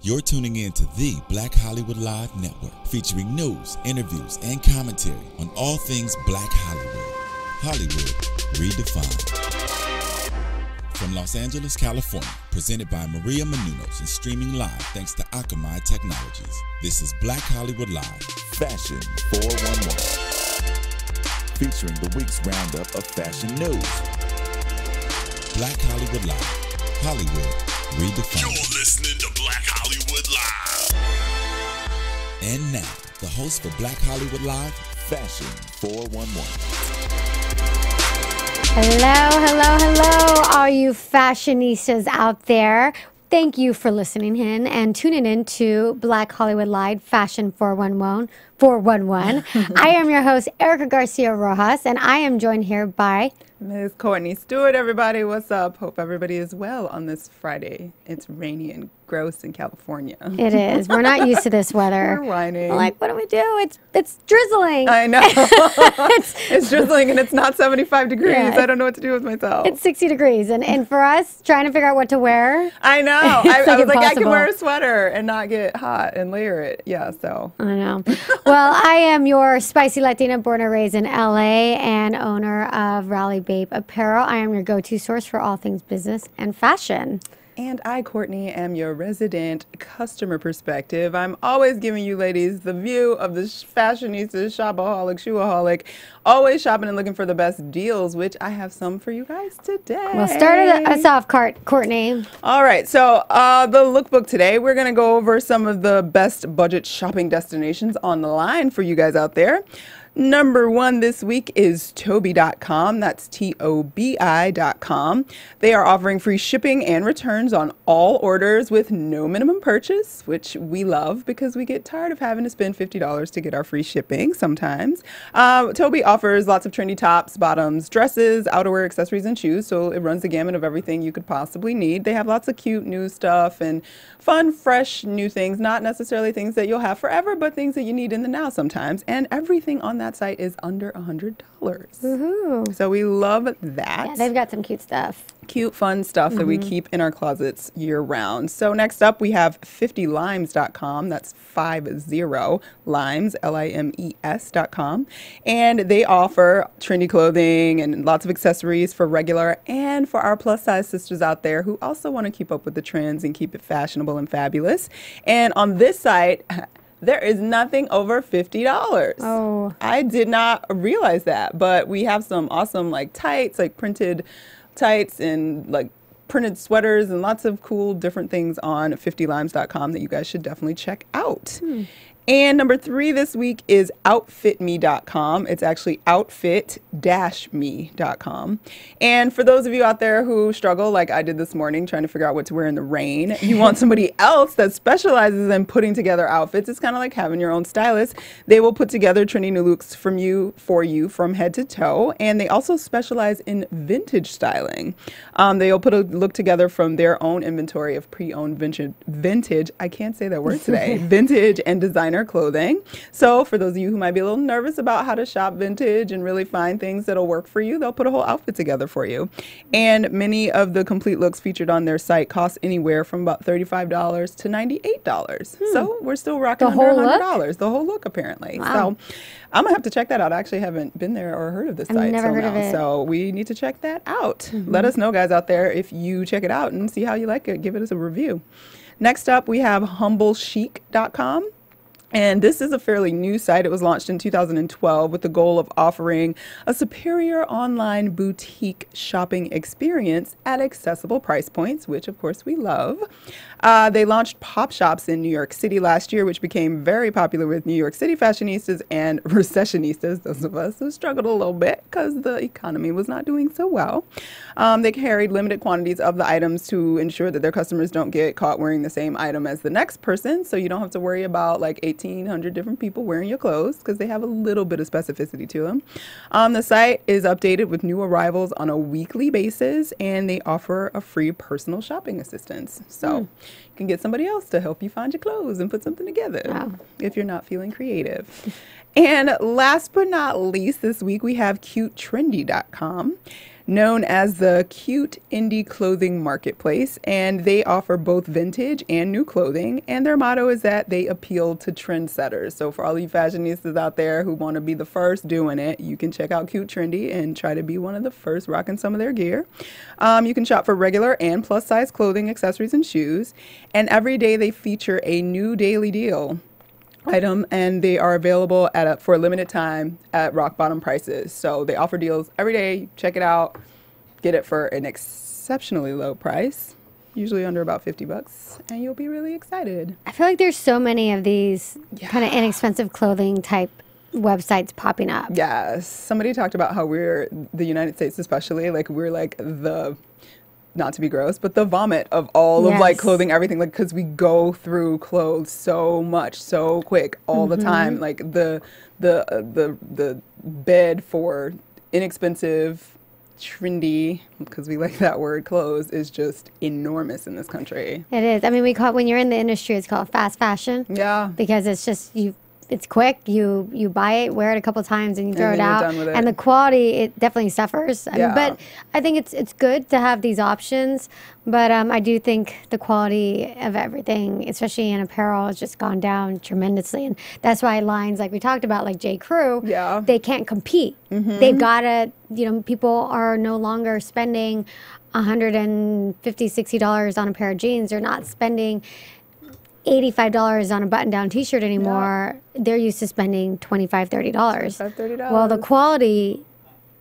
You're tuning in to the Black Hollywood Live Network, featuring news, interviews, and commentary on all things Black Hollywood. Hollywood redefined. From Los Angeles, California, presented by Maria Menounos and streaming live thanks to Akamai Technologies. This is Black Hollywood Live, Fashion 411, featuring the week's roundup of fashion news. Black Hollywood Live, Hollywood redefined. You're listening to Black Hollywood Live. And now, the host for Black Hollywood Live, Fashion 411. Hello, all you fashionistas out there. Thank you for listening in and tuning in to Black Hollywood Live Fashion 411. I am your host, Erica Garcia Rojas, and I am joined here by Ms. Courtney Stewart. Everybody, what's up? Hope everybody is well on this Friday. It's rainy and gross in California. It is. We're not used to this weather. We're whining. We're like, what do we do? It's drizzling. I know. it's drizzling and it's not 75 degrees. Yeah, I don't know what to do with myself. It's 60 degrees. And for us, trying to figure out what to wear. I know. I was impossible. like, I can wear a sweater and not get hot and layer it. Yeah, so. I know. Well, I am your spicy Latina born and raised in LA and owner of Rally Babe Apparel. I am your go-to source for all things business and fashion. And I, Courtney, am your resident customer perspective. I'm always giving you ladies the view of the fashionista, shopaholic, shoeaholic, always shopping and looking for the best deals, which I have some for you guys today. Well, start us off, Courtney. All right, so the lookbook today, we're going to go over some of the best budget shopping destinations on the line for you guys out there. Number one this week is Tobi.com. That's Tobi.com. They are offering free shipping and returns on all orders with no minimum purchase, which we love because we get tired of having to spend $50 to get our free shipping sometimes. Tobi offers lots of trendy tops, bottoms, dresses, outerwear, accessories, and shoes. So it runs the gamut of everything you could possibly need. They have lots of cute new stuff and fun, fresh new things, not necessarily things that you'll have forever, but things that you need in the now sometimes. And everything on that site is under $100. Woohoo. So we love that. Yeah, they've got some cute stuff. Cute, fun stuff that we keep in our closets year round. So next up, we have 50limes.com. That's 50 limes, Limes.com. And they offer trendy clothing and lots of accessories for regular and for our plus size sisters out there who also want to keep up with the trends and keep it fashionable and fabulous. And on this site, there is nothing over $50. Oh. I did not realize that, but we have some awesome like tights, like printed tights and like printed sweaters and lots of cool different things on 50limes.com that you guys should definitely check out. And number three this week is outfitme.com. It's actually outfit-me.com. And for those of you out there who struggle, like I did this morning, trying to figure out what to wear in the rain, you want somebody else that specializes in putting together outfits. It's kind of like having your own stylist. They will put together trendy new looks for you from head to toe. And they also specialize in vintage styling. They'll put a look together from their own inventory of pre-owned vintage, I can't say that word today, vintage and designer clothing. So for those of you who might be a little nervous about how to shop vintage and really find things that'll work for you, they'll put a whole outfit together for you. And many of the complete looks featured on their site cost anywhere from about $35 to $98. So we're still rocking under $100. The whole look, apparently. Wow. So I'm gonna have to check that out. I actually haven't been there or heard of this site never till heard now. of it. So we need to check that out. Let us know, guys out there, if you check it out and see how you like it. Give it as a review. Next up, we have humblechic.com. And this is a fairly new site. It was launched in 2012 with the goal of offering a superior online boutique shopping experience at accessible price points, which of course we love. They launched pop shops in New York City last year, which became very popular with New York City fashionistas and recessionistas, those of us who struggled a little bit because the economy was not doing so well. They carried limited quantities of the items to ensure that their customers don't get caught wearing the same item as the next person, so you don't have to worry about like 1,800 different people wearing your clothes because they have a little bit of specificity to them. The site is updated with new arrivals on a weekly basis, and they offer a free personal shopping assistance. So you can get somebody else to help you find your clothes and put something together if you're not feeling creative. And last but not least, this week we have cutetrendy.com. known as the Cute Indie Clothing Marketplace, and they offer both vintage and new clothing. And their motto is that they appeal to trendsetters. So for all you fashionistas out there who want to be the first doing it, you can check out Cute Trendy and try to be one of the first rocking some of their gear. You can shop for regular and plus size clothing, accessories, and shoes. And every day they feature a new daily deal item, and they are available for a limited time at rock bottom prices. So they offer deals every day. Check it out. Get it for an exceptionally low price, usually under about $50, and you'll be really excited. I feel like there's so many of these kind of inexpensive clothing type websites popping up. Yes. Somebody talked about how we're, the United States especially, like we're like the, not to be gross, but the vomit of all of like clothing, everything, like because we go through clothes so much, so quick, all the time. Like the bed for inexpensive, trendy, because we like that word, clothes is just enormous in this country. It is. I mean, we call it, when you're in the industry, it's called fast fashion. Yeah. Because it's just it's quick. You buy it, wear it a couple times, and you throw it then you're out. done with it. And the quality, it definitely suffers. I mean, Yeah. but I think it's good to have these options. But I do think the quality of everything, especially in apparel, has just gone down tremendously. And that's why lines like we talked about, like J. Crew, they can't compete. They've got to, people are no longer spending $150, $60 on a pair of jeans. They're not spending $85 on a button-down T-shirt anymore. They're used to spending $25, $30. $30. Well, the quality,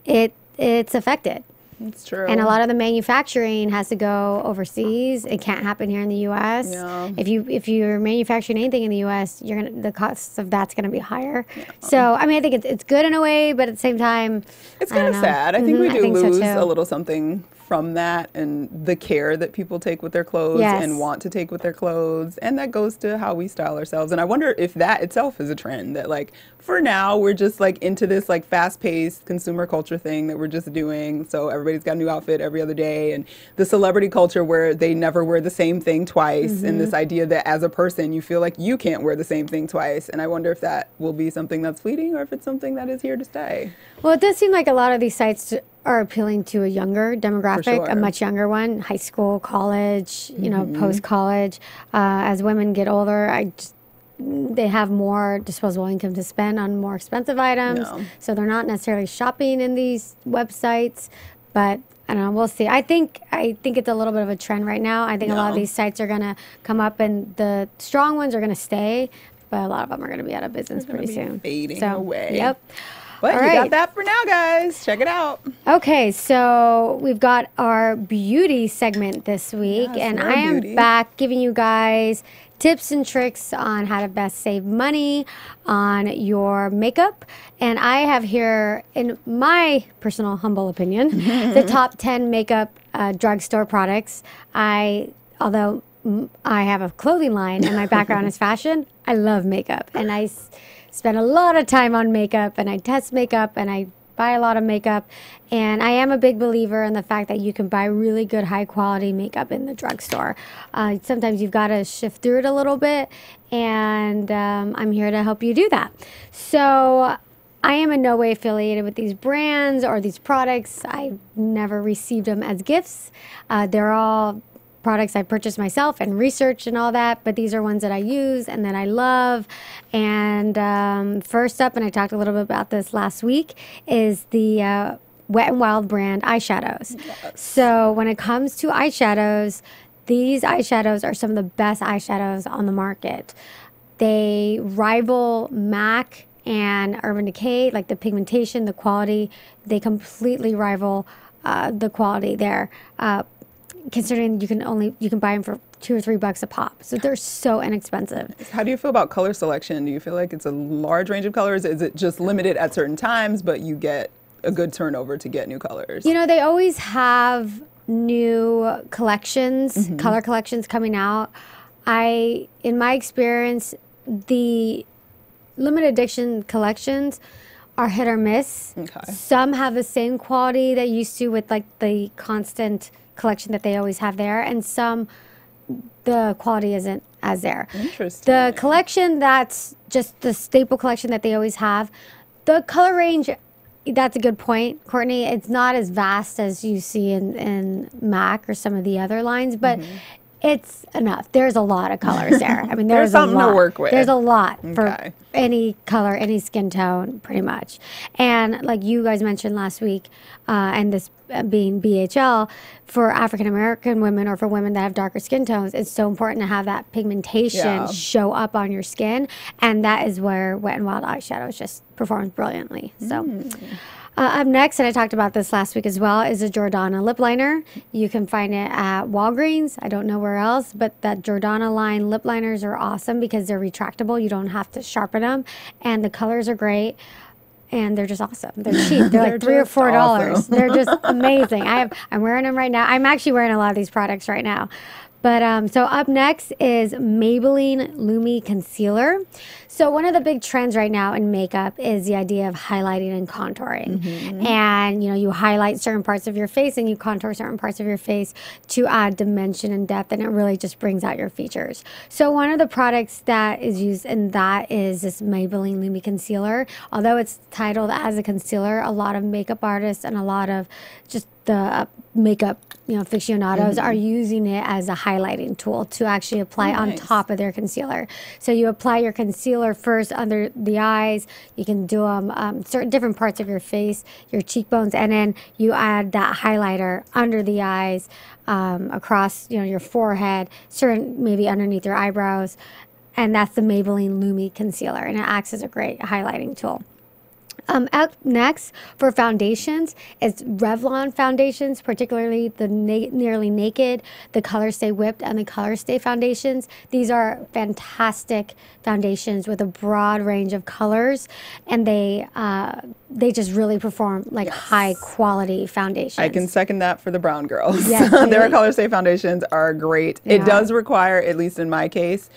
it's affected. It's true. And a lot of the manufacturing has to go overseas. It can't happen here in the U.S. Yeah. If you're manufacturing anything in the U.S., the cost of that's gonna be higher. So I mean, I think it's good in a way, but at the same time, it's kind of sad. I think we I do think so lose too. a little something from that, and the care that people take with their clothes and want to take with their clothes, and that goes to how we style ourselves. And I wonder if that itself is a trend that, like, for now we're just like into this like fast-paced consumer culture thing that we're just doing. So everybody's got a new outfit every other day, and the celebrity culture where they never wear the same thing twice, and this idea that as a person you feel like you can't wear the same thing twice. And I wonder if that will be something that's fleeting or if it's something that is here to stay. Well, it does seem like a lot of these sites are appealing to a younger demographic, sure. a much younger one, high school, college, post-college. As women get older, they have more disposable income to spend on more expensive items. So they're not necessarily shopping in these websites, but I don't know, we'll see. I think it's a little bit of a trend right now. I think a lot of these sites are going to come up, and the strong ones are going to stay, but a lot of them are going to be out of business pretty soon. Fading away. Yep. But All you right. got that for now, guys. Check it out. Okay, so we've got our beauty segment this week, Yes, and more I am beauty. back giving you guys tips and tricks on how to best save money on your makeup. And I have here, in my personal humble opinion, the top 10 makeup drugstore products. Although I have a clothing line and my background is fashion, I love makeup, and I spend a lot of time on makeup, and I test makeup, and I buy a lot of makeup. And I am a big believer in the fact that you can buy really good, high quality makeup in the drugstore. Sometimes you've got to shift through it a little bit, and I'm here to help you do that. So I am in no way affiliated with these brands or these products. I never received them as gifts. They're all products I purchased myself and researched and all that, but these are ones that I use and that I love. And first up, and I talked a little bit about this last week, is the Wet n Wild brand eyeshadows. So when it comes to eyeshadows, these eyeshadows are some of the best eyeshadows on the market. They rival MAC and Urban Decay, like the pigmentation, the quality. They completely rival the quality there. Considering you can buy them for $2 or $3 a pop, so they're so inexpensive. How do you feel about color selection? Do you feel like it's a large range of colors? Is it just limited at certain times, but you get a good turnover to get new colors? You know, they always have new collections, color collections coming out. In my experience, the limited edition collections are hit or miss. Okay. Some have the same quality they used to with like the constant collection that they always have there, and some the quality isn't as there. Interesting. The collection that's just the staple collection that they always have, the color range that's a good point, Courtney. It's not as vast as you see in MAC or some of the other lines, but it's enough. There's a lot of colors there. I mean, there's something a lot to work with. There's a lot for Okay. any color, any skin tone, pretty much. And like you guys mentioned last week, and this being BHL, for African American women or for women that have darker skin tones, it's so important to have that pigmentation Yeah. show up on your skin, and that is where Wet n Wild eyeshadows just performs brilliantly. So. Up next, and I talked about this last week as well, is a Jordana lip liner. You can find it at Walgreens. I don't know where else, but that Jordana line lip liners are awesome because they're retractable. You don't have to sharpen them, and the colors are great. And they're just awesome. They're cheap. They're like $3 or just $4. awesome. They're just amazing. I'm wearing them right now. I'm actually wearing a lot of these products right now. But so up next is Maybelline Lumi Concealer. So one of the big trends right now in makeup is the idea of highlighting and contouring. And you highlight certain parts of your face and you contour certain parts of your face to add dimension and depth, and it really just brings out your features. So one of the products that is used in that is this Maybelline Lumi Concealer. Although it's titled as a concealer, a lot of makeup artists and a lot of just the makeup aficionados are using it as a highlighting tool to actually apply on Nice. top of their concealer. So you apply your concealer first under the eyes. You can do them certain different parts of your face, your cheekbones, and then you add that highlighter under the eyes, across your forehead, certain maybe underneath your eyebrows, and that's the Maybelline Lumi Concealer, and it acts as a great highlighting tool. Up next for foundations is Revlon foundations, particularly the Nearly Naked, the Color Stay Whipped, and the Color Stay foundations. These are fantastic foundations with a broad range of colors, and they just really perform like high quality foundations. I can second that for the brown girls. Yes, Their really. Color Stay foundations are great. Yeah. It does require, at least in my case,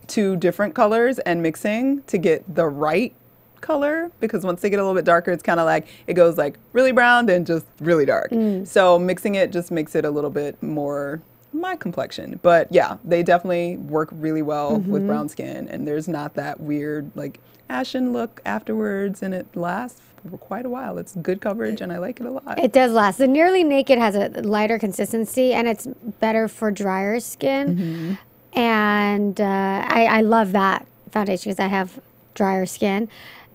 2 different colors and mixing to get the right color, because once they get a little bit darker, it's kind of like it goes like really brown then just really dark. So mixing it just makes it a little bit more my complexion. But yeah, they definitely work really well with brown skin, and there's not that weird like ashen look afterwards, and it lasts for quite a while. It's good coverage and I like it a lot. It does last. The Nearly Naked has a lighter consistency, and it's better for drier skin. And I love that foundation because I have drier skin.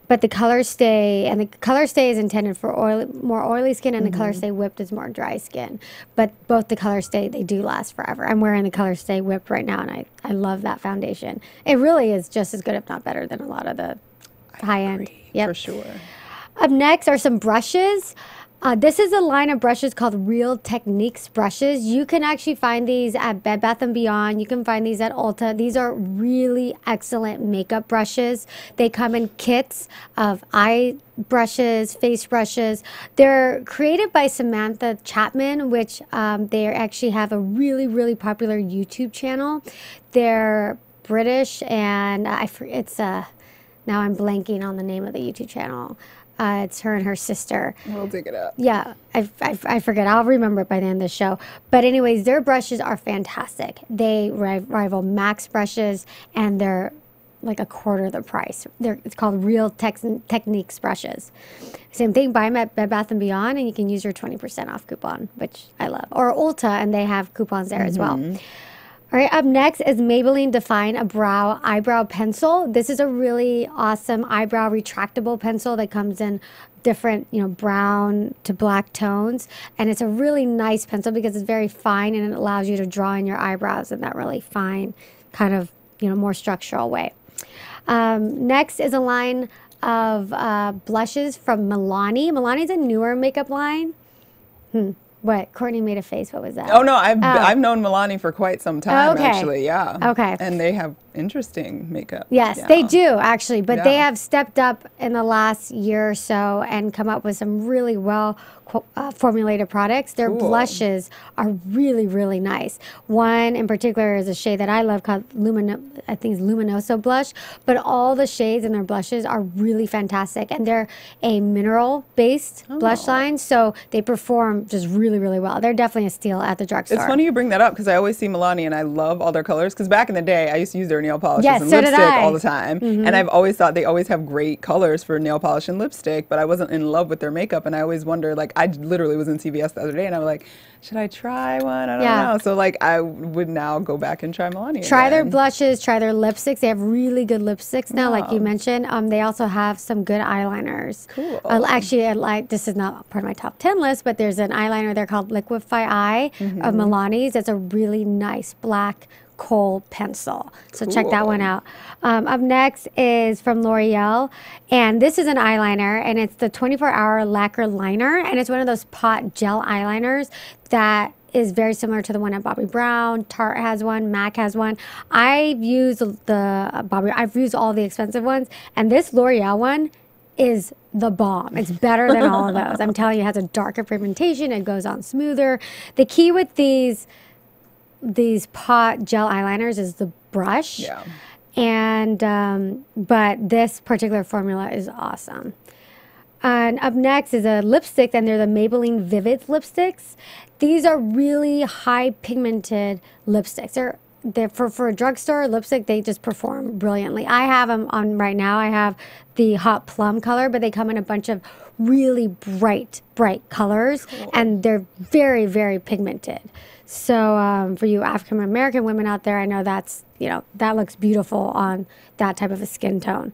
But the Color Stay, and the Color Stay is intended for more oily skin, and the Color Stay Whipped is more dry skin. But both the Color Stay, they do last forever. I'm wearing the Color Stay Whipped right now, and I love that foundation. It really is just as good, if not better, than a lot of the high-end. Yep. For sure. Up next are some brushes. This is a line of brushes called Real Techniques brushes. You can actually find these at Bed Bath & Beyond. You can find these at Ulta. These are really excellent makeup brushes. They come in kits of eye brushes, face brushes. They're created by Samantha Chapman, which they actually have a really, really popular YouTube channel. They're British, and now I'm blanking on the name of the YouTube channel. It's her and her sister. We'll dig it up. Yeah, I forget. I'll remember it by the end of the show. But anyways, their brushes are fantastic. They rival Max brushes, and they're like a quarter the price. It's called Real Techniques brushes. Same thing, buy them at Bed Bath & Beyond, and you can use your 20% off coupon, which I love. Or Ulta, and they have coupons there as well. All right, up next is Maybelline Define a Eyebrow Pencil. This is a really awesome eyebrow retractable pencil that comes in different, brown to black tones. And it's a really nice pencil because it's very fine, and it allows you to draw in your eyebrows in that really fine, kind of, more structural way. Next is a line of blushes from Milani. Milani's a newer makeup line. What? Courtney made a face. What was that? Oh no, I've known Milani for quite some time, Okay. actually. Yeah. Okay. And they have interesting makeup. Yes, Yeah. they do actually, but they Yeah. have stepped up in the last year or so and come up with some really well formulated products. Their Cool. blushes are really, really nice. One in particular is a shade that I love called I think it's Luminoso blush, but all the shades in their blushes are really fantastic, and they're a mineral-based blush line, so they perform just really, really well. They're definitely a steal at the drugstore. It's funny you bring that up because I always see Milani and I love all their colors, because back in the day I used to use their nail polishes Yes, and so did lipstick I. all the time. And I've always thought they always have great colors for nail polish and lipstick, but I wasn't in love with their makeup. And I always wonder, like, I literally was in CVS the other day and I was like, should I try one? I don't know. So, like, I would now go back and try Melania. Try their again. blushes, try their lipsticks. They have really good lipsticks now, like you Wow. mentioned. They also have some good eyeliners. Cool. Actually, this is not part of my top 10 list, but there's an eyeliner there called Liquify Eye of Milani's. It's a really nice black kohl pencil. So check that one Cool. out. Up next is from L'Oreal, and this is an eyeliner, and it's the 24-hour lacquer liner, and it's one of those pot gel eyeliners that is very similar to the one at Bobbi Brown. Tarte has one. MAC has one. I've used I've used all the expensive ones, and this L'Oreal one is the bomb. It's better than all of those. I'm telling you, it has a darker pigmentation. It goes on smoother. The key with these pot gel eyeliners is the brush. Yeah. And but this particular formula is awesome. And up next is a lipstick, and they're the Maybelline Vivid lipsticks. These are really high pigmented lipsticks. They're for a drugstore lipstick, they just perform brilliantly. I have them on right now. I have the hot plum color, but they come in a bunch of really bright colors, and they're very, very pigmented. So for you African American women out there, I know that looks beautiful on that type of a skin tone.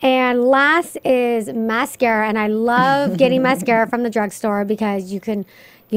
And last is mascara, and I love getting mascara from the drugstore because you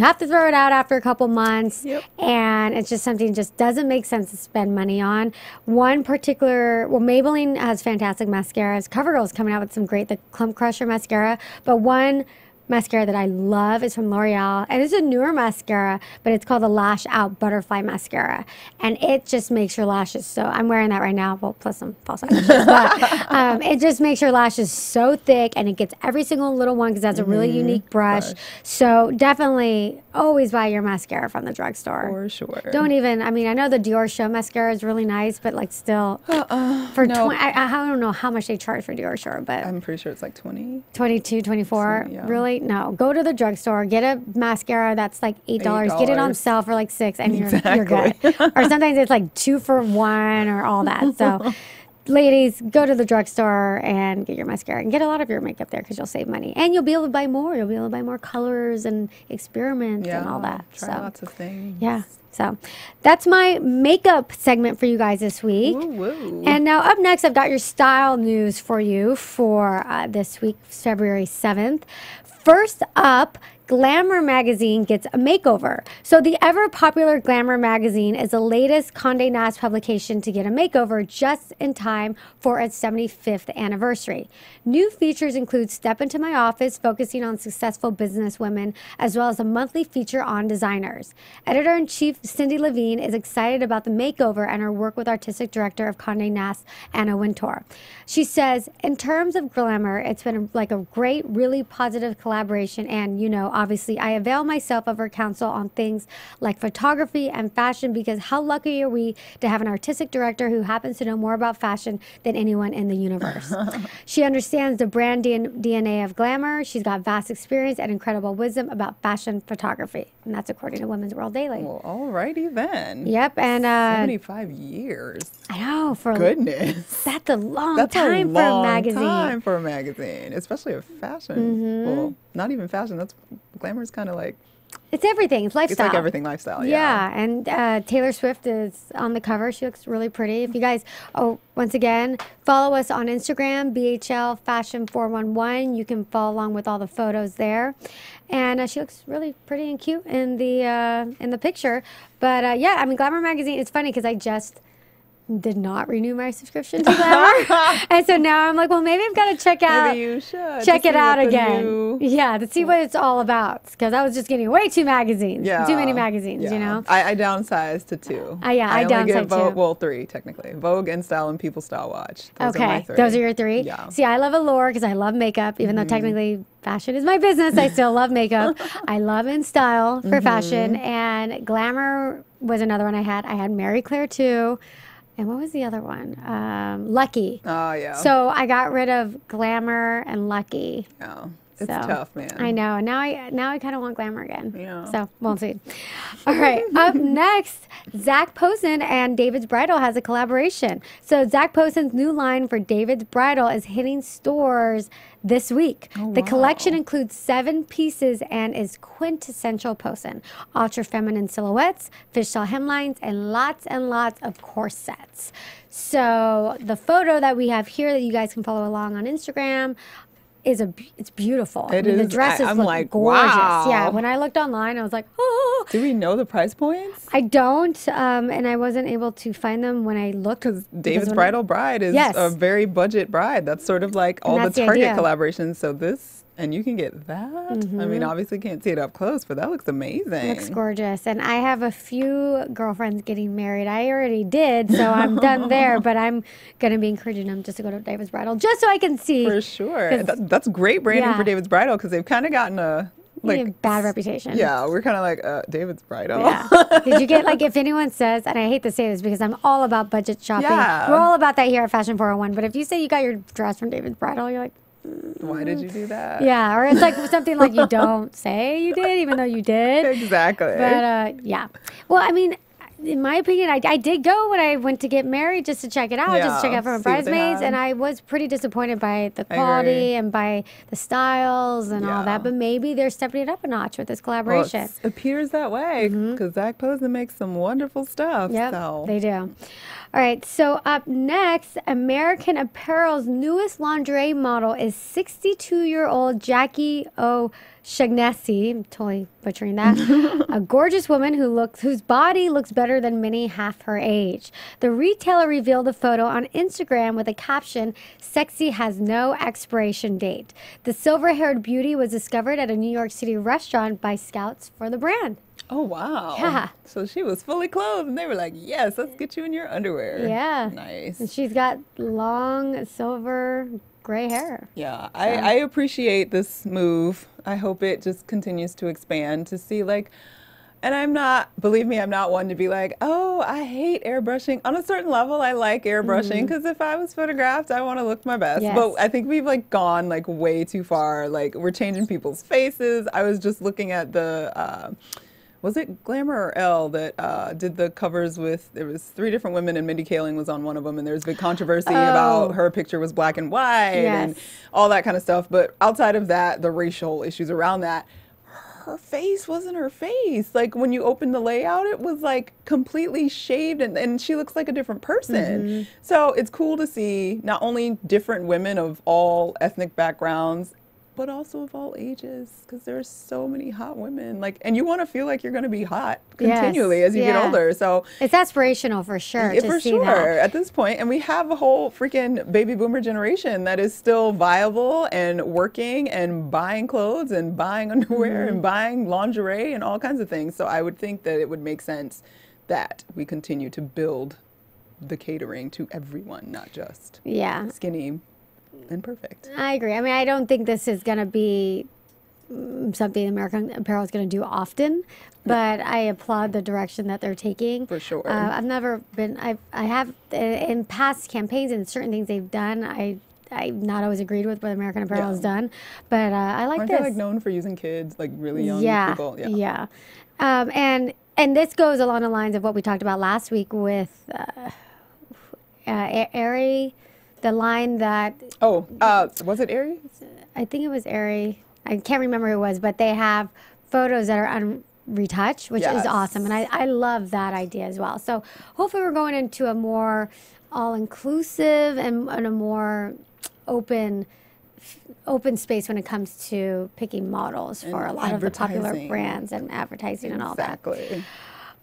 have to throw it out after a couple months, and it's just something just doesn't make sense to spend money on. Maybelline has fantastic mascaras. CoverGirl's coming out with some great, the Clump Crusher mascara, but one mascara that I love is from L'Oreal, and it's a newer mascara, but it's called the Lash Out Butterfly Mascara, and it just makes your lashes so, I'm wearing that right now, well, plus some false eyelashes, but it just makes your lashes so thick, and it gets every single little one because that's a really unique brush. So definitely always buy your mascara from the drugstore. For sure. I know the Dior Show mascara is really nice, but like still, for no. I don't know how much they charge for Dior Show, but I'm pretty sure it's like 20. 22, 24. Yeah. Really? No. Go to the drugstore, get a mascara that's like $8. Get it on $8. sale for like $6, and you're good. Or sometimes it's like 2 for 1 or all that. So, ladies, go to the drugstore and get your mascara and get a lot of your makeup there because you'll save money. And you'll be able to buy more. You'll be able to buy more colors and experiment and all that. Try lots of things. Yeah. So that's my makeup segment for you guys this week. Woo, woo. And now up next, I've got your style news for you for this week, February 7th. First up, Glamour magazine gets a makeover. So the ever popular Glamour magazine is the latest Condé Nast publication to get a makeover just in time for its 75th anniversary. New features include Step Into My Office, focusing on successful business women, as well as a monthly feature on designers. Editor-in-chief Cindy Levine is excited about the makeover and her work with artistic director of Condé Nast, Anna Wintour. She says, in terms of glamour, it's been like a great, really positive collaboration, and obviously, I avail myself of her counsel on things like photography and fashion because how lucky are we to have an artistic director who happens to know more about fashion than anyone in the universe. She understands the brand DNA of glamour. She's got vast experience and incredible wisdom about fashion photography. And that's according to Women's World Daily. Well, alrighty then. Yep, and 75 years. I know, Goodness. that's a long That's time a for a long magazine. time for a magazine, especially a fashion. Well, not even fashion. That's glamour is kind of like It's everything. It's lifestyle. it's like everything lifestyle. Yeah, and Taylor Swift is on the cover. She looks really pretty. If you guys, once again, follow us on Instagram, BHL Fashion 411. You can follow along with all the photos there, and she looks really pretty and cute in the picture. But Glamour magazine. It's funny because I just did not renew my subscription to Glamour, and so now I'm like, well, maybe I've got to check out. Maybe you should Check to it see out what the again. new- Yeah, to see what it's all about. Because I was just getting way too magazines. Yeah. Too many magazines, Yeah. you know? I downsized to 2. I only downsized get Vogue, too. well, 3 technically. Vogue, InStyle, and People Style Watch. Those are my Okay, 3. those are your 3? Yeah. See, I love Allure because I love makeup. Even though technically fashion is my business, I still love makeup. I love InStyle for fashion. And Glamour was another one I had. I had Marie Claire too. And what was the other one? Lucky. Oh, yeah. So I got rid of Glamour and Lucky. Yeah. It's tough, man. I know. And now I kind of want glamour again. Yeah. So we'll see. All right. Up next, Zac Posen and David's Bridal has a collaboration. So Zac Posen's new line for David's Bridal is hitting stores this week. The collection includes 7 pieces and is quintessential Posen. Ultra feminine silhouettes, fishtail hemlines, and lots of corsets. So the photo that we have here that you guys can follow along on Instagram it's beautiful. It is. The dresses I'm look like, gorgeous. wow. Yeah, when I looked online, I was like, oh. Do we know the price points? I don't, and I wasn't able to find them when I looked. Because David's Bridal Bride is Yes. a very budget bride. That's sort of like all the that's the Target idea. collaborations. So this, and you can get that. I mean, obviously can't see it up close, but that looks amazing. Looks gorgeous. And I have a few girlfriends getting married. I already did, so I'm done there. But I'm going to be encouraging them just to go to David's Bridal, just so I can see. For sure. That's great branding Yeah. for David's Bridal because they've kind of gotten a bad reputation. Yeah, we're kind of like David's Bridal. Yeah. Did you get, like, if anyone says, and I hate to say this because I'm all about budget shopping. Yeah. We're all about that here at Fashion 401. But if you say you got your dress from David's Bridal, you're like, Why did you do that? yeah. Or it's like something like you don't say you did, even though you did. Exactly. But yeah. Well, I mean, in my opinion, I did go when I went to get married just to check it out, just to check out for my see what they bridesmaids, had. and I was pretty disappointed by the I quality agree. and by the styles and all Yeah. that. But maybe they're stepping it up a notch with this Well, collaboration. it appears that way because Zac Posen makes some wonderful stuff. Yep, So. they do. All right, so up next, American Apparel's newest lingerie model is 62-year-old Jackie O'Shaughnessy. I'm totally butchering that. A gorgeous woman whose body looks better than many half her age. The retailer revealed a photo on Instagram with a caption, "Sexy has no expiration date." The silver-haired beauty was discovered at a New York City restaurant by scouts for the brand. Oh, wow. Yeah. So she was fully clothed and they were like, yes, let's get you in your underwear. Yeah. Nice. And she's got long silver gray hair. Yeah, I appreciate this move. I hope it just continues to expand to see and I'm not, believe me, I'm not one to be like, oh, I hate airbrushing. On a certain level, I like airbrushing because if I was photographed, I want to look my best. Yes. But I think we've gone way too far. We're changing people's faces. I was just looking at the, was it Glamour or Elle that did the covers with, there was 3 different women and Mindy Kaling was on one of them and there's big controversy about her picture was black and white and all that kind of stuff. But outside of that, the racial issues around that, her face wasn't her face. When you open the layout, it was completely shaved and she looks like a different person. So it's cool to see not only different women of all ethnic backgrounds, but also of all ages, because there's so many hot women. And you want to feel like you're going to be hot continually as you get older. So it's aspirational for sure. To for see sure that. at this point, and we have a whole freaking baby boomer generation that is still viable and working and buying clothes and buying underwear and buying lingerie and all kinds of things. So I would think that it would make sense that we continue to build the catering to everyone, not just skinny and perfect. I agree. I mean, I don't think this is going to be something American Apparel is going to do often, but I applaud the direction that they're taking. For sure. I've never been, I have in past campaigns and certain things they've done, I've not always agreed with what American Apparel has done, but I like Aren't this. they known for using kids, really young people? Yeah. And this goes along the lines of what we talked about last week with Aerie, the line that was it Aerie? I think it was Aerie. I can't remember who it was, but they have photos that are unretouched, which is awesome. And I love that idea as well. So hopefully we're going into a more all-inclusive and a more open space when it comes to picking models for a lot of the popular advertising. brands and advertising and all that. Exactly.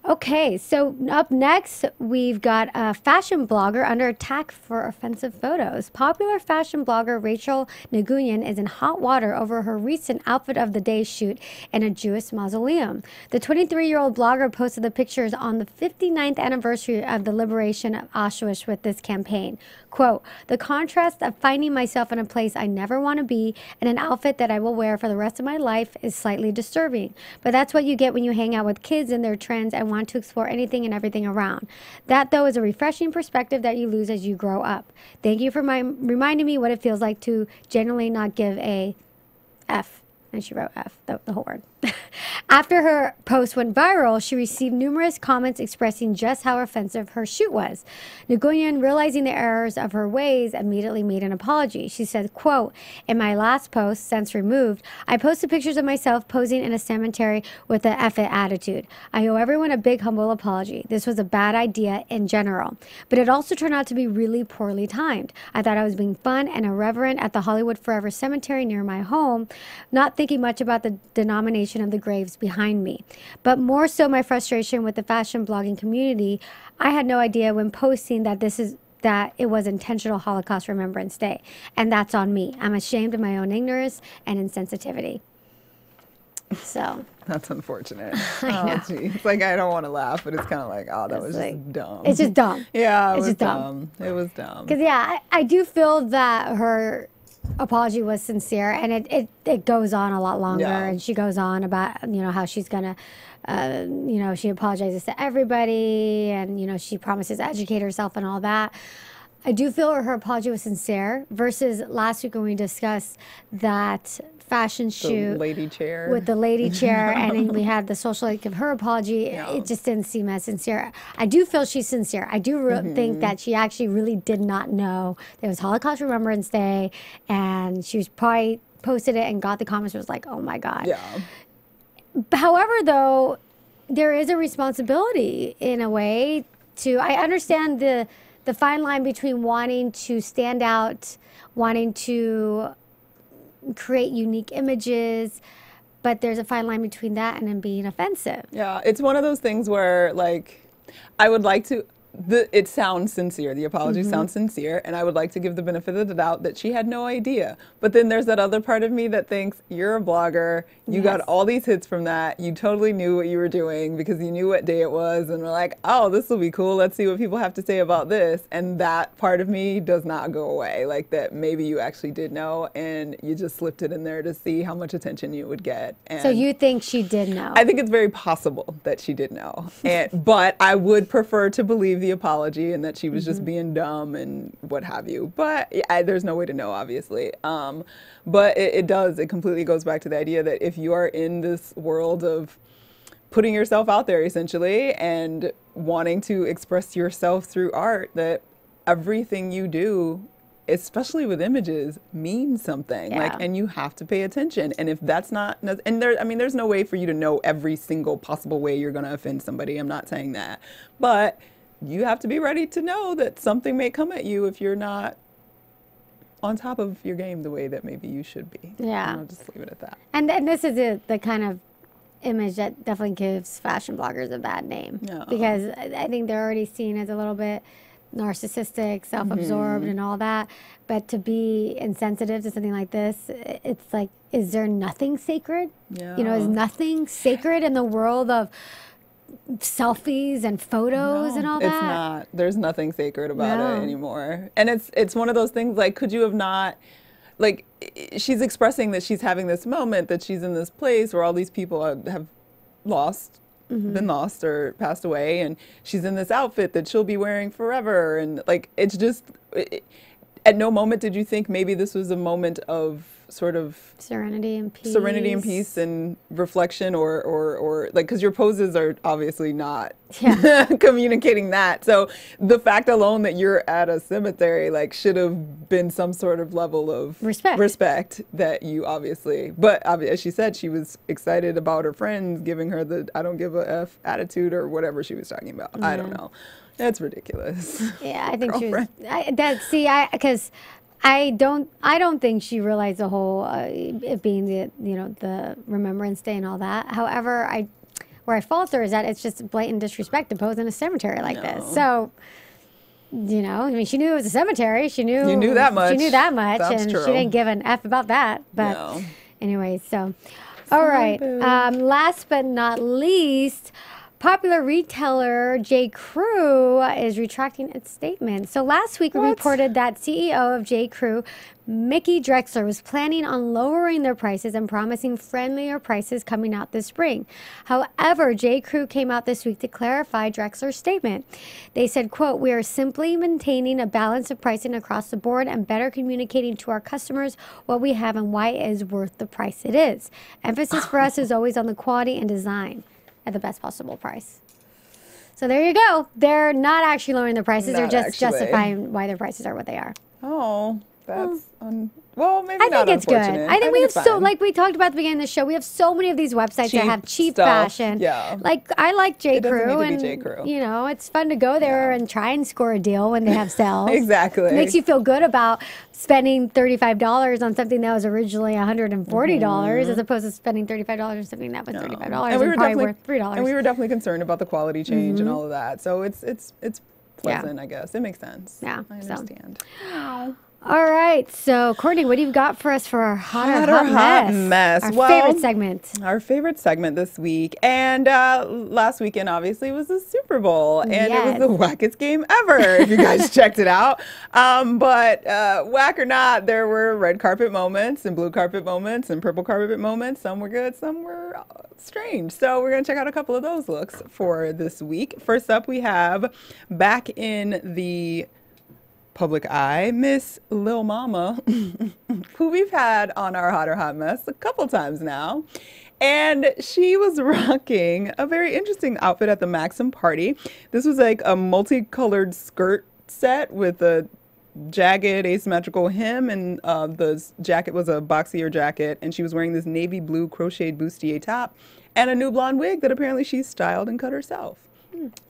Okay, so up next, we've got a fashion blogger under attack for offensive photos. Popular fashion blogger Rachel Nagunyan is in hot water over her recent outfit of the day shoot in a Jewish mausoleum. The 23-year-old blogger posted the pictures on the 59th anniversary of the liberation of Auschwitz with this campaign. Quote, "The contrast of finding myself in a place I never want to be and an outfit that I will wear for the rest of my life is slightly disturbing. But that's what you get when you hang out with kids and their trends and want to explore anything and everything around. That, though, is a refreshing perspective that you lose as you grow up. Thank you for reminding me what it feels like to genuinely not give a F. And she wrote F, the whole word. After her post went viral, she received numerous comments expressing just how offensive her shoot was. Nguyen, realizing the errors of her ways, immediately made an apology. She said, quote, in my last post, since removed, I posted pictures of myself posing in a cemetery with an F it attitude. I owe everyone a big, humble apology. This was a bad idea in general, but it also turned out to be really poorly timed. I thought I was being fun and irreverent at the Hollywood Forever Cemetery near my home, not thinking much about the denomination of the graves behind me, but more so my frustration with the fashion blogging community. I had no idea when posting that it was intentional Holocaust Remembrance Day, and that's on me. I'm ashamed of my own ignorance and insensitivity. So that's unfortunate. Oh, geez. Like, I don't want to laugh, but it's kind of like, oh, that was like, just dumb. It's just dumb. Yeah, it's was just dumb. It was dumb. Because I do feel that her apology was sincere, and it goes on a lot longer, and she goes on about how she's gonna she apologizes to everybody, and she promises to educate herself and all that. I do feel her apology was sincere versus last week when we discussed that fashion shoot with the lady chair and then we had the socialite give her apology. It just didn't seem as sincere. I do feel she's sincere. I do think that she actually really did not know there was Holocaust Remembrance Day, and she was probably posted it and got the comments, was like, oh my God. However, though, there is a responsibility in a way I understand the fine line between wanting to stand out, wanting to create unique images, but there's a fine line between that and then being offensive. Yeah, it's one of those things where, like, I would like to, it sounds sincere. The apology sounds sincere, and I would like to give the benefit of the doubt that she had no idea. But then there's that other part of me that thinks, you're a blogger, you got all these hits from that, you totally knew what you were doing because you knew what day it was, and we're like, oh, this will be cool, let's see what people have to say about this. And that part of me does not go away, like that maybe you actually did know, and you just slipped it in there to see how much attention you would get. And so you think she did know? I think it's very possible that she did know, but I would prefer to believe the apology and that she was just being dumb and what have you. But there's no way to know, obviously. But it completely goes back to the idea that if you are in this world of putting yourself out there, essentially, and wanting to express yourself through art, that everything you do, especially with images, means something. And you have to pay attention. And if that's not, and there's no way for you to know every single possible way you're going to offend somebody. I'm not saying that. But you have to be ready to know that something may come at you if you're not on top of your game the way that maybe you should be. Yeah. Just leave it at that. And this is the kind of image that definitely gives fashion bloggers a bad name. Because I think they're already seen as a little bit narcissistic, self-absorbed and all that. But to be insensitive to something like this, it's like, is there nothing sacred? Is nothing sacred in the world of selfies and photos and all that? It's not. There's nothing sacred about it anymore. And it's one of those things, like, could you have not, like, she's expressing that she's having this moment, that she's in this place where all these people have been lost or passed away, and she's in this outfit that she'll be wearing forever, and like, it's just, at no moment did you think maybe this was a moment of sort of serenity and peace and reflection, or like, because your poses are obviously not communicating that. So the fact alone that you're at a cemetery, like, should have been some sort of level of respect that you obviously, but as she said, she was excited about her friends giving her the I don't give a F attitude or whatever she was talking about. I don't know. That's ridiculous. Yeah, I think girlfriend. Because I don't think she realized the whole it being the Remembrance Day and all that. However, where I falter is that it's just blatant disrespect to pose in a cemetery like this. So, I mean, she knew it was a cemetery. She knew. You knew that much. She knew that much, That's and true. she didn't give an F about that. But anyway, so all right. Last but not least, Popular retailer J. Crew is retracting its statement. So last week we reported that CEO of J. Crew, Mickey Drexler, was planning on lowering their prices and promising friendlier prices coming out this spring. However, J. Crew came out this week to clarify Drexler's statement. They said, quote, "We are simply maintaining a balance of pricing across the board and better communicating to our customers what we have and why it is worth the price it is. Emphasis for us is always on the quality and design at the best possible price." So there you go. They're not actually lowering their prices. They're just justifying why their prices are what they are. Oh, that's well, maybe I not think it's good. unfortunate. I think we have it's so, fine. like we talked about at the beginning of the show, we have so many of these websites that have cheap stuff, fashion. yeah. Like I like J. It doesn't Crew, need to be and J. Crew. you know, it's fun to go there and try and score a deal when they have sales. Exactly. It makes you feel good about spending $35 on something that was originally $140 as opposed to spending $35 on something that was $35 and probably worth $3. And we were definitely concerned about the quality change and all of that. So it's pleasant, I guess. It makes sense. Yeah, I so. understand. All right, so Courtney, what do you got for us for our hot mess? Our Well, favorite segment. Our favorite segment this week. And last weekend, obviously, was the Super Bowl. And it was the wackest game ever, if you guys checked it out. But whack or not, there were red carpet moments and blue carpet moments and purple carpet moments. Some were good, some were strange. So we're going to check out a couple of those looks for this week. First up, we have back in the public eye, Miss Lil Mama, who we've had on our Hot or Hot Mess a couple times now. And she was rocking a very interesting outfit at the Maxim party. This was like a multicolored skirt set with a jagged asymmetrical hem, and the jacket was a boxier jacket, and she was wearing this navy blue crocheted bustier top and a new blonde wig that apparently she styled and cut herself.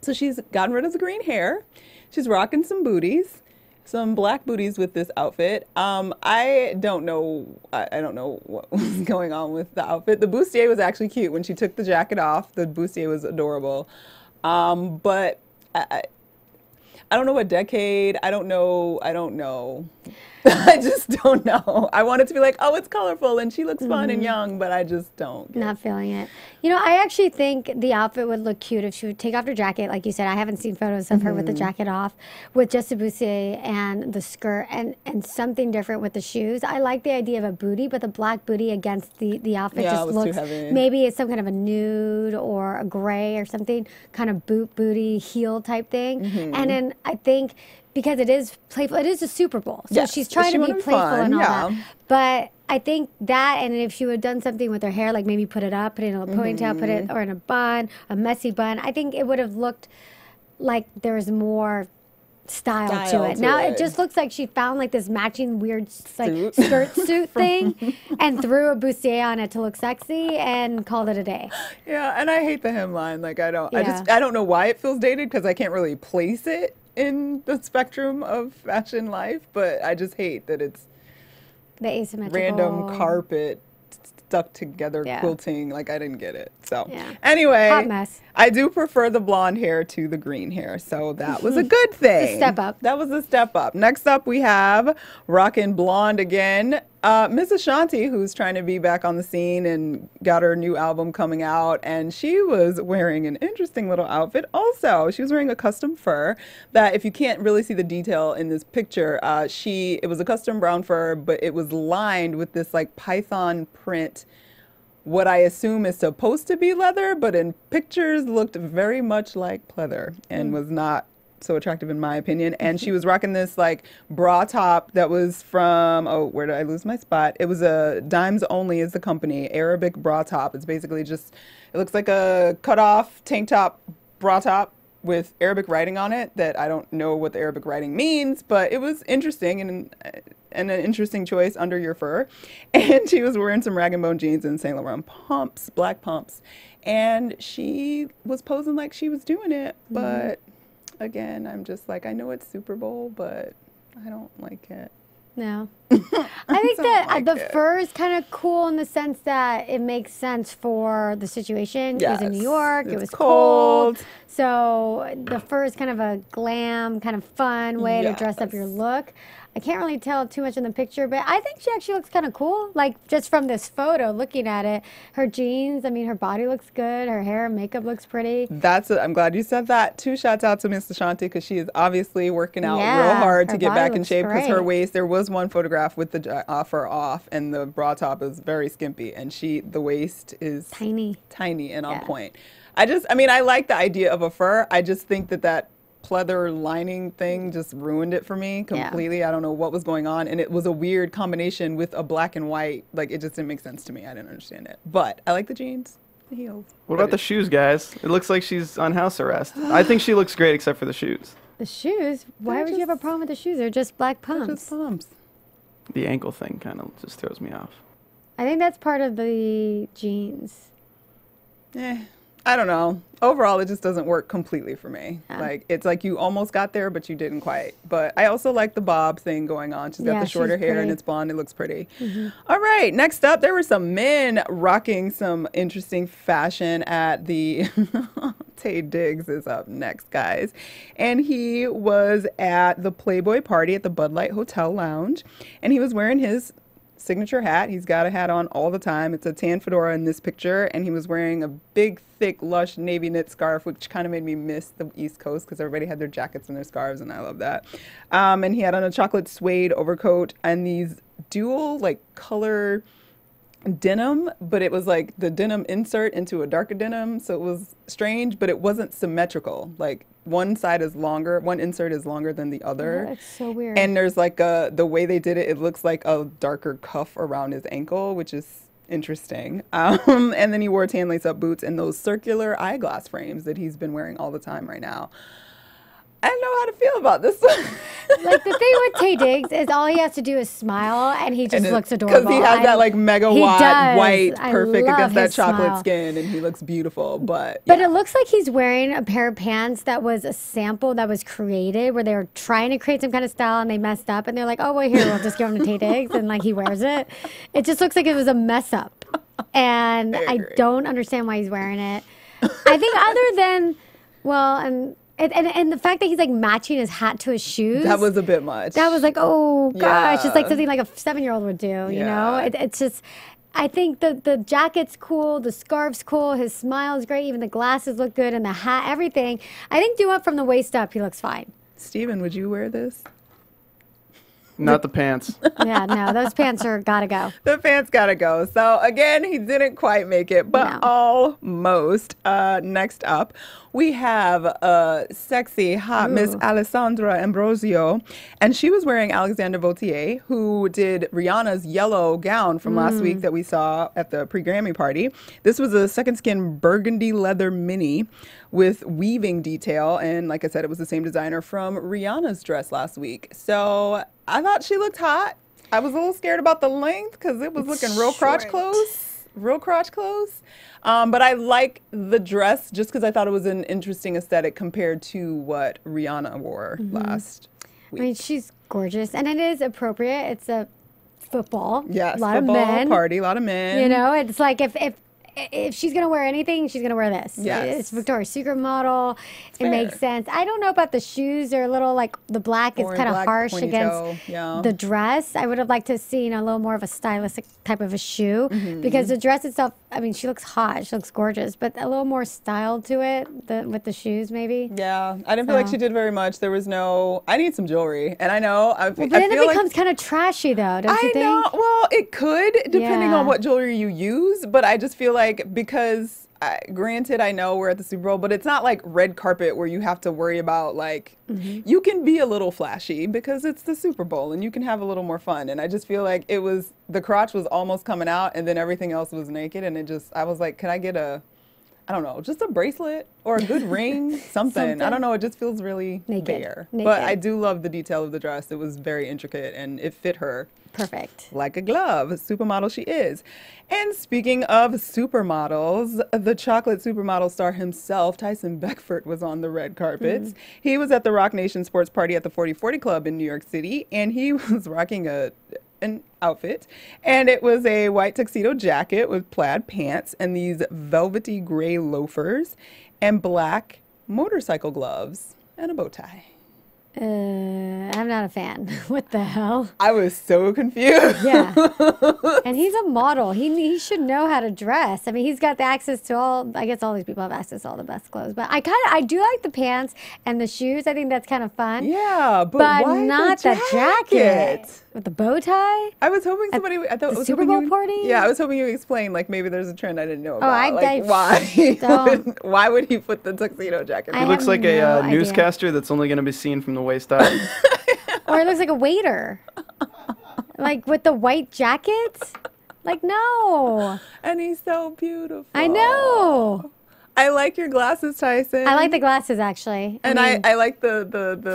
So she's gotten rid of the green hair. She's rocking some booties. Some black booties with this outfit. I don't know what was going on with the outfit. The bustier was actually cute. When she took the jacket off, the bustier was adorable. But I don't know what decade. I don't know. I just don't know. I want it to be like, oh, it's colorful and she looks fun and young, but I just don't. Not feeling it. You know, I actually think the outfit would look cute if she would take off her jacket. Like you said, I haven't seen photos of her with the jacket off, with just a bustier and the skirt and something different with the shoes. I like the idea of a booty, but the black booty against the outfit Yeah, just it was looks, too heavy. maybe it's some kind of a nude or a gray or something, kind of booty heel type thing. And then I think, because it is playful, it is a Super Bowl. So Yes, she's trying she to be wanted playful fun, and all yeah. that. But I think that, and if she would have done something with her hair, like maybe put it up, put it in a ponytail, put it, or in a bun, a messy bun, I think it would have looked like there's more style to it. Now it just looks like she found like this matching weird like skirt suit thing and threw a bustier on it to look sexy and called it a day. Yeah, and I hate the hemline. Like I don't know why it feels dated because I can't really place it in the spectrum of fashion life, but I just hate that it's The asymmetrical random carpet stuck together Yeah. quilting. Like I didn't get it. So Yeah. anyway, Hot mess. I do prefer the blonde hair to the green hair, so that was a good thing. step up. That was a step up. Next up, we have rockin' blonde again. Miss Ashanti, who's trying to be back on the scene and got her new album coming out, and she was wearing an interesting little outfit also. She was wearing a custom fur that, if you can't really see the detail in this picture, it was a custom brown fur, but it was lined with this like python print, what I assume is supposed to be leather, but in pictures looked very much like pleather and was not so attractive in my opinion. And she was rocking this like bra top that was from, oh, where did I lose my spot? It was a Dimes Only is the company, Arabic bra top. It's basically just, it looks like a cut off tank top bra top with Arabic writing on it that I don't know what the Arabic writing means, but it was interesting and an interesting choice under your fur. And she was wearing some rag and bone jeans and Saint Laurent pumps, black pumps. And she was posing like she was doing it, but again, I'm just like, I know it's Super Bowl, but I don't like it. No. I think Don't that like the it. fur is kind of cool in the sense that it makes sense for the situation. It was in New Yes, York. It it's was cold. cold. So the fur is kind of a glam, kind of fun way to dress up your Yes. look. I can't really tell too much in the picture, but I think she actually looks kind of cool. Like just from this photo, looking at it, her jeans, I mean, her body looks good. Her hair and makeup looks pretty. I'm glad you said that. 2 shouts out to Miss Ashanti because she is obviously working out real Yeah, hard to her get body back in looks shape because her great. waist, there was one photograph with the fur off and the bra top is very skimpy and the waist is Tiny. tiny and on Yeah. point. I mean, I like the idea of a fur. I just think that pleather lining thing just ruined it for me completely. I don't know what was going on. And it was a weird combination with a black and white. Like, it just didn't make sense to me. I didn't understand it. But I like the jeans, the heels. What about the shoes, guys? It looks like she's on house arrest. I think she looks great except for the shoes. The shoes? Why They're would you have a just- problem with the shoes? They're just black They're pumps. just pumps. The ankle thing kind of just throws me off. I think that's part of the jeans. I don't know. Overall, it just doesn't work completely for me. Yeah. Like, it's like you almost got there, but you didn't quite. But I also like the bob thing going on. She's got Yeah, the shorter she's hair and pretty. it's blonde. It looks pretty. All right. Next up, there were some men rocking some interesting fashion at the. Tay Diggs is up next, guys. And he was at the Playboy party at the Bud Light Hotel Lounge. And he was wearing his signature hat. He's got a hat on all the time. It's a tan fedora in this picture, and he was wearing a big, thick, lush navy knit scarf, which kind of made me miss the East Coast because everybody had their jackets and their scarves, and I love that. And he had on a chocolate suede overcoat and these dual, like, color denim, but it was like the denim insert into a darker denim, so it was strange, but it wasn't symmetrical. Like, one side is longer, one insert is longer than the other. That's so weird. And there's like the way they did it, it looks like a darker cuff around his ankle, which is interesting. And then he wore tan lace-up boots and those circular eyeglass frames that he's been wearing all the time right now. I don't know how to feel about this one. Like the thing with Tay Diggs is all he has to do is smile and he just looks adorable. Because he has that like mega He wide, does. white, I perfect love against that his chocolate smile. skin, and he looks beautiful. But But yeah. it looks like he's wearing a pair of pants that was a sample that was created where they were trying to create some kind of style and they messed up and they're like, oh, well, here, we'll just give him to Tay Diggs and like he wears it. It just looks like it was a mess up. And I agree. don't understand why he's wearing it. I think other than, well, and the fact that he's like matching his hat to his shoes. That was a bit much. That was like, oh gosh, it's like Yeah. something like a 7-year-old would do, you know? Yeah. It's just, I think the jacket's cool, the scarf's cool, his smile's great, even the glasses look good, and the hat, everything. I think do up from the waist up, he looks fine. Steven, would you wear this? Not the pants. Yeah, no, those pants are gotta go. The pants gotta go. So again, he didn't quite make it, but No. almost. Next up, we have sexy, hot Miss Alessandra Ambrosio, and she was wearing Alexander Vautier, who did Rihanna's yellow gown from last week that we saw at the pre-Grammy party. This was a Second Skin burgundy leather mini with weaving detail, and like I said, it was the same designer from Rihanna's dress last week. So I thought she looked hot. I was a little scared about the length because it was looking real crotch short. close, real crotch close. But I like the dress just because I thought it was an interesting aesthetic compared to what Rihanna wore last I mean, she's gorgeous, and it is appropriate. It's a football. Yes, a lot football of men. party, a lot of men. You know, it's like if she's gonna wear anything, she's gonna wear this. Yes. It's Victoria's Secret model. It fair. makes sense. I don't know about the shoes. They're a little like the black is Boring kind of black harsh pointy against toe, yeah. the dress. I would have liked to see a little more of a stylistic type of a shoe Mm-hmm. because the dress itself. I mean, she looks hot. She looks gorgeous, but a little more style to it with the shoes, maybe. Yeah, I didn't feel like So- she did very much. There was no. I need some jewelry, and I know. But then it becomes kind of trashy, though, don't you I think? know. Well, it could, depending Yeah. on what jewelry you use. But I just feel like because, granted, I know we're at the Super Bowl, but it's not like red carpet where you have to worry about like. Mm-hmm. You can be a little flashy because it's the Super Bowl, and you can have a little more fun. And I just feel like it was the crotch was almost coming out, and then everything else was naked, and it just I was like, can I get a I don't know, just a bracelet or a good ring, something. I don't know. It just feels really bare. But I do love the detail of the dress. It was very intricate and it fit her perfect, like a glove. Supermodel she is. And speaking of supermodels, the chocolate supermodel star himself, Tyson Beckford, was on the red carpets. He was at the Rock Nation Sports Party at the 4040 Club in New York City, and he was rocking an outfit, and it was a white tuxedo jacket with plaid pants and these velvety gray loafers and black motorcycle gloves and a bow tie. I'm not a fan. What the hell? I was so confused. Yeah. And he's a model. He should know how to dress. I mean, he's got the access to all, I guess all these people have access to all the best clothes. But I do like the pants and the shoes. I think that's kind of fun. Yeah, but why not the jacket. With the bow tie? I was hoping somebody, I thought, the Super Bowl party? Yeah, I was hoping you would explain, like, maybe there's a trend I didn't know about. Why would he put the tuxedo jacket on? He looks like a newscaster that's only going to be seen from the waist up. Or it looks like a waiter. Like with the white jacket? Like, no. And he's so beautiful. I know. I like your glasses, Tyson. I like the glasses, actually. And I like the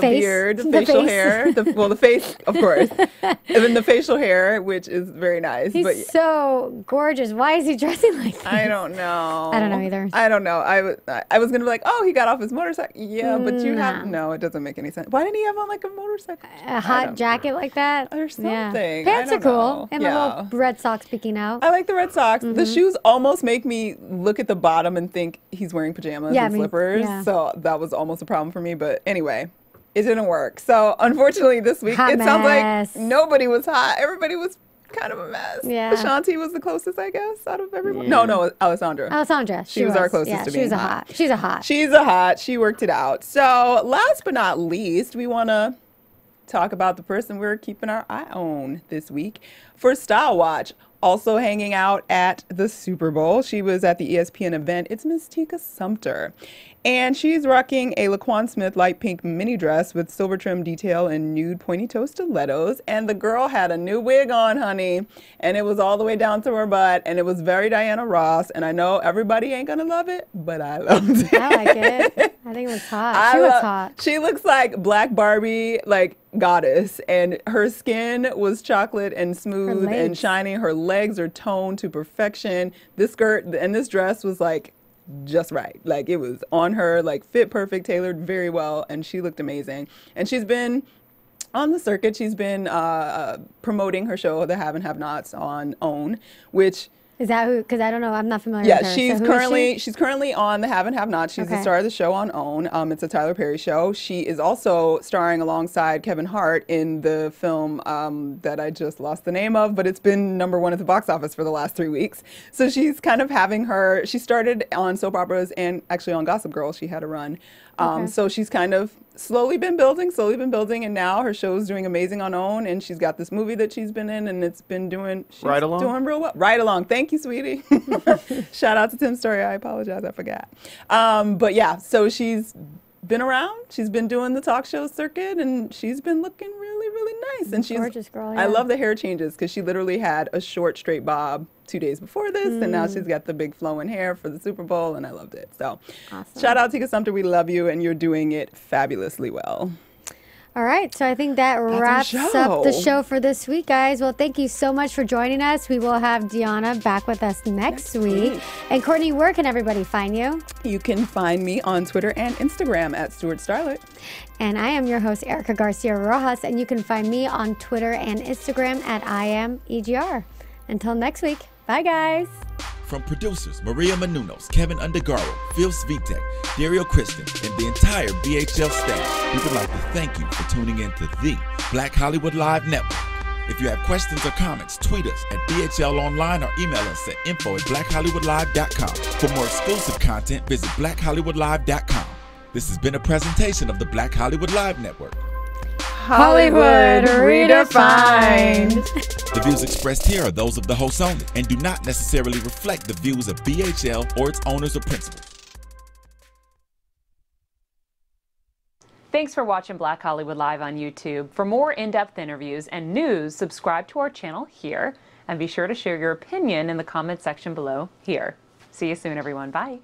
beard, the facial hair. The face, of course. And then the facial hair, which is very nice. He's so gorgeous. Why is he dressing like this? I don't know. I don't know either. I don't know. I was going to be like, oh, he got off his motorcycle. Yeah, but you have... No, it doesn't make any sense. Why didn't he have on like a motorcycle? A hot jacket like that? Or something. Yeah. Pants are cool. And the little red socks peeking out. I like the red socks. The shoes almost make me look at the bottom and think he's wearing pajamas and slippers. So that was almost a problem for me. But anyway, it didn't work. So unfortunately this week, sounds like nobody was hot. Everybody was kind of a mess. Yeah. Ashanti was the closest, I guess, out of everyone. No, Alessandra. Alessandra. She was our closest to being hot. She's a hot. She's a hot. She worked it out. So last but not least, we want to talk about the person we're keeping our eye on this week for Style Watch. Also hanging out at the Super Bowl. She was at the ESPN event. It's Miss Tika Sumpter. And she's rocking a Laquan Smith light pink mini dress with silver trim detail and nude pointy toe stilettos. And the girl had a new wig on, honey. And it was all the way down to her butt. And it was very Diana Ross. And I know everybody ain't going to love it, but I loved it. I like it. I think it was hot. She was hot. She looks like Black Barbie, like goddess. And her skin was chocolate and smooth and shiny. Her legs are toned to perfection. This skirt and this dress was like just right. Like it was on her, like fit perfect, tailored very well, and she looked amazing. And she's been on the circuit. She's been promoting her show, The Have and Have Nots, on OWN, which... Is that who? Because I don't know. I'm not familiar with her. Yeah, she's currently on The Have and Have Nots. She's the star of the show on OWN. It's a Tyler Perry show. She is also starring alongside Kevin Hart in the film that I just lost the name of, but it's been #1 at the box office for the last 3 weeks. So she's kind of having her... She started on soap operas and actually on Gossip Girl. She had a run. So she's kind of slowly been building, and now her show's doing amazing on OWN, and she's got this movie that she's been in, and it's been doing Ride Along. Doing real well. Ride Along. Thank you, sweetie. Shout out to Tim Story. I apologize, I forgot. But yeah, so she's been around. She's been doing the talk show circuit, and she's been looking really, really nice. And she's gorgeous girl. Yeah. I love the hair changes because she literally had a short straight bob 2 days before this, and now she's got the big flowing hair for the Super Bowl, and I loved it. So shout out Tika Sumpter. We love you, and you're doing it fabulously well. All right, so I think that wraps up the show for this week, guys. Well, thank you so much for joining us. We will have Deanna back with us next week. And Courtney, where can everybody find you? You can find me on Twitter and Instagram at Stuart Starlet. And I am your host, Erica Garcia Rojas, and you can find me on Twitter and Instagram at IamEGR. Until next week, bye, guys. From producers Maria Menounos, Kevin Undergaro, Phil Svitek, Dario Kristen, and the entire BHL staff, we would like to thank you for tuning in to the Black Hollywood Live Network. If you have questions or comments, tweet us at BHL Online or email us at info@blackhollywoodlive.com. For more exclusive content, visit blackhollywoodlive.com. This has been a presentation of the Black Hollywood Live Network. Hollywood redefined. The views expressed here are those of the hosts only and do not necessarily reflect the views of BHL or its owners or principals. Thanks for watching Black Hollywood Live on YouTube. For more in-depth interviews and news, subscribe to our channel here, and be sure to share your opinion in the comment section below here. See you soon, everyone. Bye.